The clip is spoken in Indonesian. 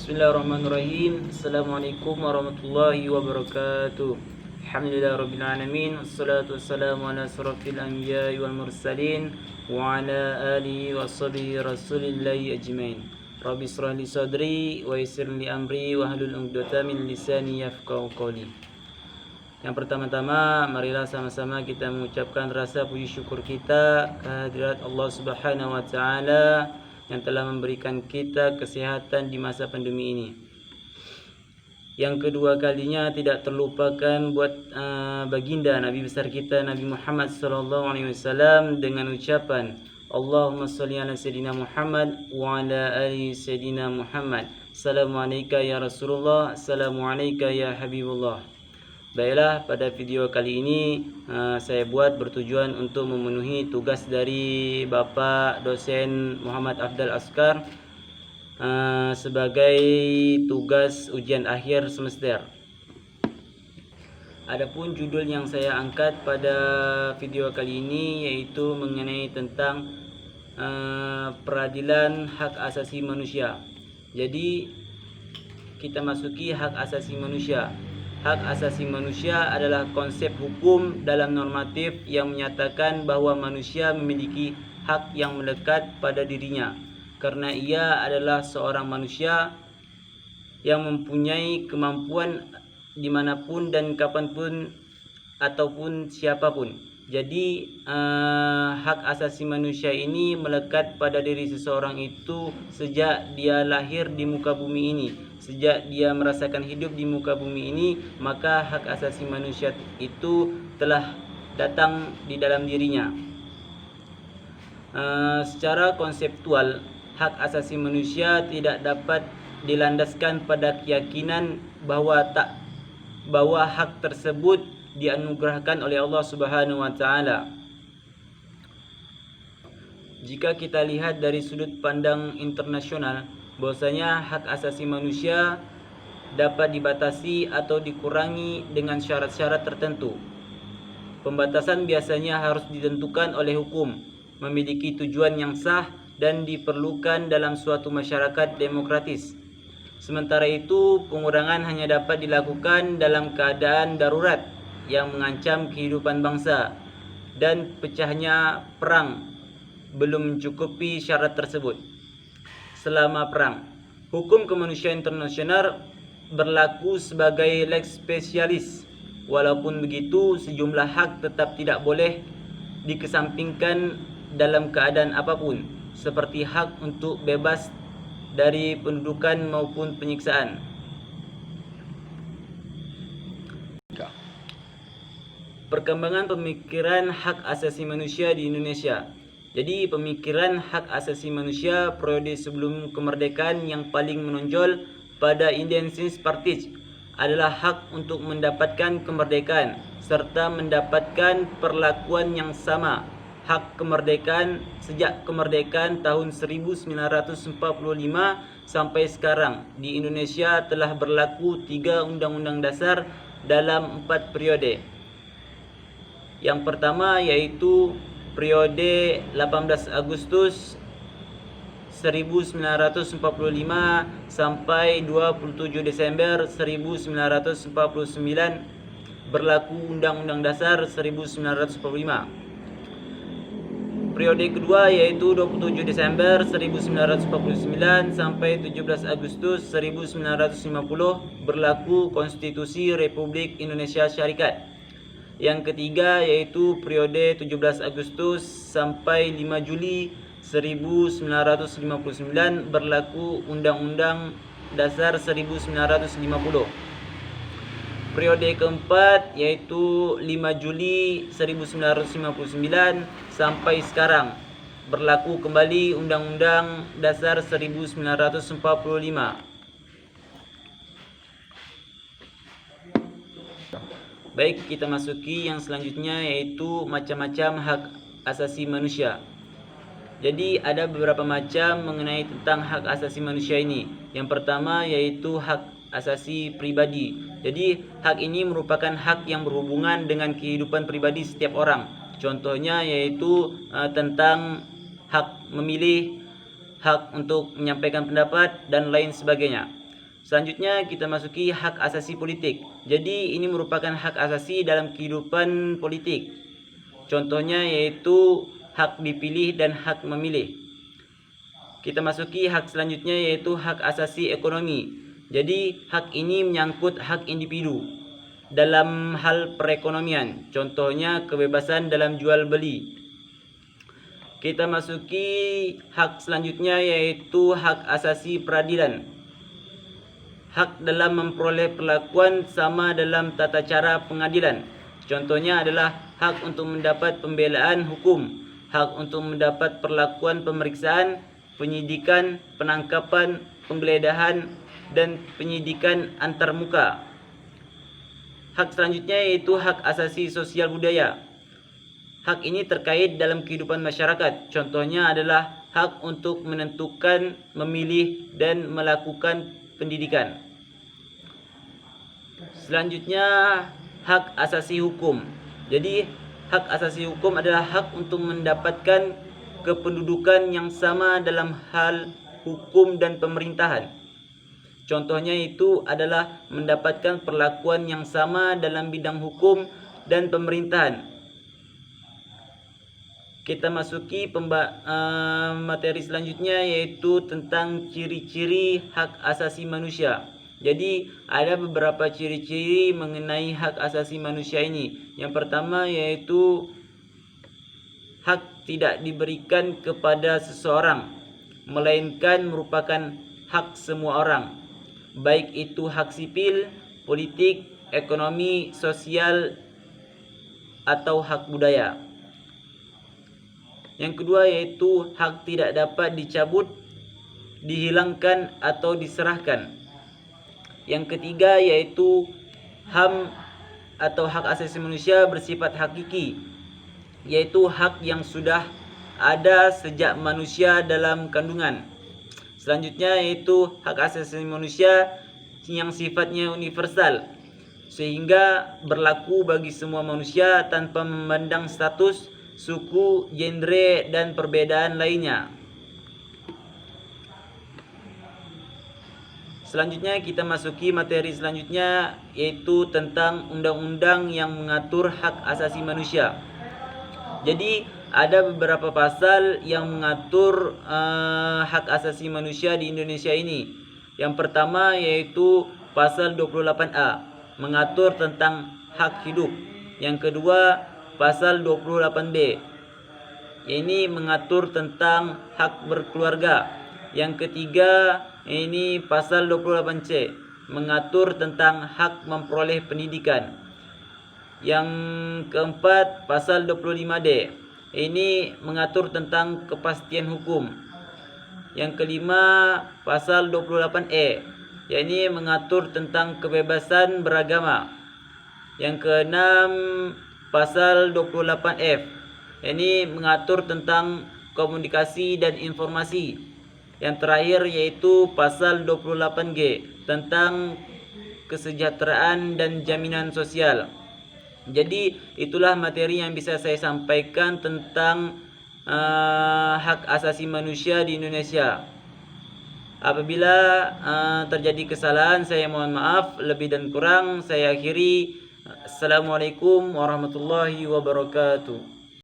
Bismillahirrahmanirrahim. Assalamualaikum warahmatullahi wabarakatuh. Alhamdulillah rabbil alamin. Wassalatu wassalamu ala asrafil anbiya'i wal mursalin wa ala alihi washabihi rasulillahi ajmain. Rabbi israh li sadri wa yassir li amri wa hlul 'uqdatam min lisani yafqahu qawli. Yang pertama-tama, marilah sama-sama kita mengucapkan rasa puji syukur kita kehadirat Allah Subhanahu wa taala yang telah memberikan kita kesehatan di masa pandemi ini. Yang kedua kalinya tidak terlupakan buat baginda Nabi besar kita Nabi Muhammad SAW dengan ucapan Allahumma sholli ala sayyidina Muhammad wa ala ali sayyidina Muhammad. Assalamualaikum ya Rasulullah, assalamualaikum ya Habibullah. Baiklah, pada video kali ini saya buat bertujuan untuk memenuhi tugas dari Bapak dosen Muhammad Afdal Askar sebagai tugas ujian akhir semester. Adapun judul yang saya angkat pada video kali ini yaitu mengenai tentang peradilan hak asasi manusia. Jadi kita masuki hak asasi manusia. Hak asasi manusia adalah konsep hukum dalam normatif yang menyatakan bahwa manusia memiliki hak yang melekat pada dirinya karena ia adalah seorang manusia yang mempunyai kemampuan dimanapun dan kapanpun ataupun siapapun. Jadi hak asasi manusia ini melekat pada diri seseorang itu sejak dia lahir di muka bumi ini. Sejak dia merasakan hidup di muka bumi ini, maka hak asasi manusia itu telah datang di dalam dirinya. Secara konseptual, hak asasi manusia tidak dapat dilandaskan pada keyakinan bahwa hak tersebut dianugerahkan oleh Allah Subhanahu wa taala. Jika kita lihat dari sudut pandang internasional, bahwasanya hak asasi manusia dapat dibatasi atau dikurangi dengan syarat-syarat tertentu. Pembatasan biasanya harus ditentukan oleh hukum, memiliki tujuan yang sah dan diperlukan dalam suatu masyarakat demokratis. Sementara itu, pengurangan hanya dapat dilakukan dalam keadaan darurat yang mengancam kehidupan bangsa dan pecahnya perang belum mencukupi syarat tersebut. Selama perang, hukum kemanusiaan internasional berlaku sebagai lex specialis. Walaupun begitu, sejumlah hak tetap tidak boleh dikesampingkan dalam keadaan apapun, seperti hak untuk bebas dari pendudukan maupun penyiksaan. Perkembangan pemikiran hak asasi manusia di Indonesia. Jadi pemikiran hak asasi manusia periode sebelum kemerdekaan yang paling menonjol pada Independence Party adalah hak untuk mendapatkan kemerdekaan serta mendapatkan perlakuan yang sama. Hak kemerdekaan sejak kemerdekaan tahun 1945 sampai sekarang di Indonesia telah berlaku 3 undang-undang dasar dalam 4 periode. Yang pertama yaitu periode 18 Agustus 1945 sampai 27 Desember 1949 berlaku Undang-Undang Dasar 1945. Periode kedua yaitu 27 Desember 1949 sampai 17 Agustus 1950 berlaku Konstitusi Republik Indonesia Syarikat. Yang ketiga yaitu periode 17 Agustus sampai 5 Juli 1959 berlaku Undang-Undang Dasar 1950. Periode keempat yaitu 5 Juli 1959 sampai sekarang berlaku kembali Undang-Undang Dasar 1945. Baik, kita masuki yang selanjutnya yaitu macam-macam hak asasi manusia. Jadi ada beberapa macam mengenai tentang hak asasi manusia ini. Yang pertama yaitu hak asasi pribadi. Jadi hak ini merupakan hak yang berhubungan dengan kehidupan pribadi setiap orang. Contohnya yaitu tentang hak memilih, hak untuk menyampaikan pendapat dan lain sebagainya. Selanjutnya kita masuki hak asasi politik. Jadi ini merupakan hak asasi dalam kehidupan politik. Contohnya yaitu hak dipilih dan hak memilih. Kita masuki hak selanjutnya yaitu hak asasi ekonomi. Jadi hak ini menyangkut hak individu dalam hal perekonomian. Contohnya kebebasan dalam jual beli. Kita masuki hak selanjutnya yaitu hak asasi peradilan. Hak dalam memperoleh perlakuan sama dalam tata cara pengadilan. Contohnya adalah hak untuk mendapat pembelaan hukum, hak untuk mendapat perlakuan pemeriksaan, penyidikan, penangkapan, penggeledahan, dan penyidikan antarmuka. Hak selanjutnya yaitu hak asasi sosial budaya. Hak ini terkait dalam kehidupan masyarakat. Contohnya adalah hak untuk menentukan, memilih, dan melakukan pendidikan. Selanjutnya hak asasi hukum. Jadi hak asasi hukum adalah hak untuk mendapatkan kependudukan yang sama dalam hal hukum dan pemerintahan. Contohnya itu adalah mendapatkan perlakuan yang sama dalam bidang hukum dan pemerintahan. Kita masuki materi selanjutnya yaitu tentang ciri-ciri hak asasi manusia. Jadi ada beberapa ciri-ciri mengenai hak asasi manusia ini. Yang pertama yaitu hak tidak diberikan kepada seseorang, melainkan merupakan hak semua orang, baik itu hak sipil, politik, ekonomi, sosial, atau hak budaya. Yang kedua yaitu hak tidak dapat dicabut, dihilangkan, atau diserahkan. Yang ketiga yaitu HAM atau hak asasi manusia bersifat hakiki, yaitu hak yang sudah ada sejak manusia dalam kandungan. Selanjutnya yaitu hak asasi manusia yang sifatnya universal, sehingga berlaku bagi semua manusia tanpa memandang status, suku, genre, dan perbedaan lainnya. Selanjutnya kita masuki materi selanjutnya yaitu tentang undang-undang yang mengatur hak asasi manusia. Jadi ada beberapa pasal yang mengatur hak asasi manusia di Indonesia ini. Yang pertama yaitu pasal 28A mengatur tentang hak hidup. Yang kedua pasal 28B ini mengatur tentang hak berkeluarga. Yang ketiga ini pasal 28C mengatur tentang hak memperoleh pendidikan. Yang keempat pasal 25D ini mengatur tentang kepastian hukum. Yang kelima pasal 28E yakni mengatur tentang kebebasan beragama. Yang keenam pasal 28F ini mengatur tentang komunikasi dan informasi. Yang terakhir yaitu pasal 28G tentang kesejahteraan dan jaminan sosial. Jadi itulah materi yang bisa saya sampaikan tentang hak asasi manusia di Indonesia. Apabila terjadi kesalahan saya mohon maaf, lebih dan kurang saya akhiri. Assalamualaikum warahmatullahi wabarakatuh.